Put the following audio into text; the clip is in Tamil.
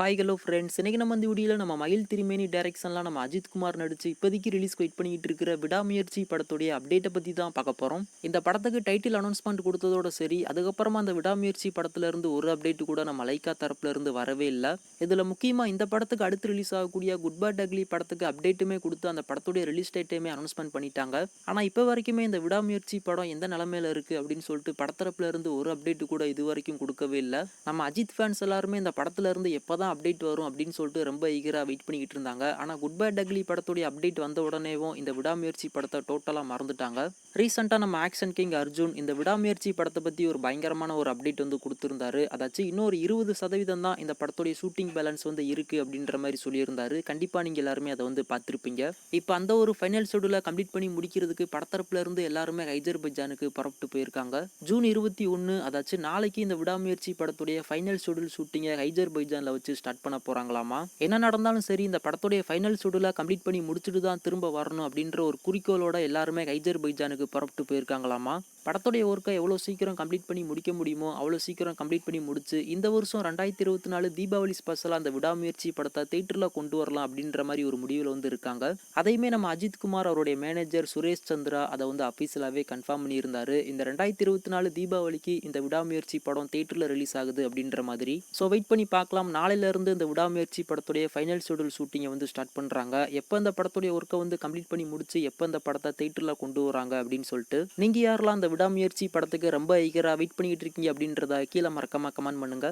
ஹாய் ஹலோ ஃப்ரெண்ட்ஸ், இன்னைக்கு நம்ம இந்த வீடியோவில் நம்ம மயில் திருமேனி டைரக்ஷன்லாம் நம்ம அஜித் குமார் நடிச்சு இப்போதைக்கு ரிலீஸ் வெயிட் பண்ணிட்டு இருக்கிற விடாமுயற்சி படத்துடைய அப்டேட்டை பற்றி தான் பார்க்க போகிறோம். இந்த படத்துக்கு டைட்டில் அனௌன்ஸ்மெண்ட் கொடுத்ததோட சரி, அதுக்கப்புறமா அந்த விடாமுயற்சி படத்துல இருந்து ஒரு அப்டேட் கூட நம்ம லைக்கா தரப்புல இருந்து வரவே இல்லை. இதில் முக்கியமாக இந்த படத்துக்கு அடுத்து ரிலீஸ் ஆகக்கூடிய குட் பேட் அக்லி படத்துக்கு அப்டேட்டுமே கொடுத்து அந்த படத்துடைய ரிலீஸ் டேட்டையுமே அனௌன்ஸ்மெண்ட் பண்ணிட்டாங்க. ஆனால் இப்போ வரைக்குமே இந்த விடாமுயற்சி படம் எந்த நிலமையில இருக்குது அப்படின்னு சொல்லிட்டு படத்தரப்புல இருந்து ஒரு அப்டேட் கூட இது வரைக்கும் கொடுக்கவே இல்லை. நம்ம அஜித் ஃபேன்ஸ் எல்லாருமே இந்த படத்துல இருந்து எப்போதான் அப்டேட் வரும் அப்படின்னு சொல்லிட்டு ரொம்ப ஈகராக வெயிட் பண்ணிக்கிட்டு இருந்தாங்க. ஆனால் குட் பேட் அக்லி படத்துடைய அப்டேட் வந்த உடனேவும் இந்த விடாமுயற்சி படத்தை டோட்டலாக மறந்துட்டாங்க. ரீசெண்டாக நம்ம ஆக்ஷன் கிங் அர்ஜுன் இந்த விடாமுயற்சி படத்தை பற்றி ஒரு பயங்கரமான ஒரு அப்டேட் வந்து கொடுத்துருந்தாரு. அதாச்சும் இன்னொரு 20% தான் இந்த படத்துடைய ஷூட்டிங் பேலன்ஸ் வந்து இருக்குது அப்படின்ற மாதிரி சொல்லியிருந்தாரு. கண்டிப்பாக நீங்கள் எல்லாருமே அதை வந்து பார்த்துருப்பீங்க. இப்போ அந்த ஒரு ஃபைனல் ஷெடியூலை கம்ப்ளீட் பண்ணி முடிக்கிறதுக்கு படத்தரப்புல இருந்து எல்லாருமே ஹைதராபாத்துக்கு புறப்பட்டு போயிருக்காங்க. ஜூன் 21, அதாச்சும் நாளைக்கு இந்த விடாமுயற்சி படத்துடைய ஃபைனல் ஷெடியூல் ஷூட்டிங்கை ஹைதராபாத்ல வச்சு ஸ்டார்ட் பண்ண போறாங்களாமா. என்ன நடந்தாலும் சரி, இந்த படத்துடைய ஃபைனல் ஷெடியூலை கம்ப்ளீட் பண்ணி முடிச்சுட்டு தான் திரும்ப வரணும் அப்படின்ற ஒரு குறிக்கோளோட எல்லாருமே ஹைதராபாத்துக்கு புறப்பட்டு போயிருக்காங்களாமா. படத்துடைய ஒர்க்கை எவ்வளோ சீக்கிரம் கம்ப்ளீட் பண்ணி முடிக்க முடியுமோ அவ்வளோ சீக்கிரம் கம்ப்ளீட் பண்ணி முடிச்சு இந்த வருஷம் 2024 தீபாவளி ஸ்பெஷலாக அந்த விடாமுயற்சி படத்தை தேட்டரில் கொண்டு வரலாம் அப்படின்ற மாதிரி ஒரு முடிவில் வந்து இருக்காங்க. அதையுமே நம்ம அஜித் குமார் அவருடைய மேனேஜர் சுரேஷ் சந்திரா அதை வந்து அஃபீஷியலாகவே கன்ஃபார்ம் பண்ணியிருந்தாரு. இந்த 2024 தீபாவளிக்கு இந்த விடாமுயற்சி படம் தேட்டரில் ரிலீஸ் ஆகுது அப்படின்ற மாதிரி. ஸோ வெயிட் பண்ணி பார்க்கலாம். நாளையிலேருந்து இந்த விடாமுயற்சி படத்துடைய ஃபைனல் ஷெடியூல் ஷூட்டிங்கை வந்து ஸ்டார்ட் பண்ணுறாங்க. எப்போ இந்த படத்துடைய ஒர்க்கை வந்து கம்ப்ளீட் பண்ணி முடிச்சு எப்போ இந்த படத்தை தேட்டரில் கொண்டு வராங்க அப்படின்னு சொல்லிட்டு நீங்கள் யாரெல்லாம் அந்த விடாமுயற்சி படத்துக்கு ரொம்ப ஈகராக வெயிட் பண்ணிட்டு இருக்கீங்க அப்படின்றத கீழே மறக்காம கமெண்ட் பண்ணுங்க.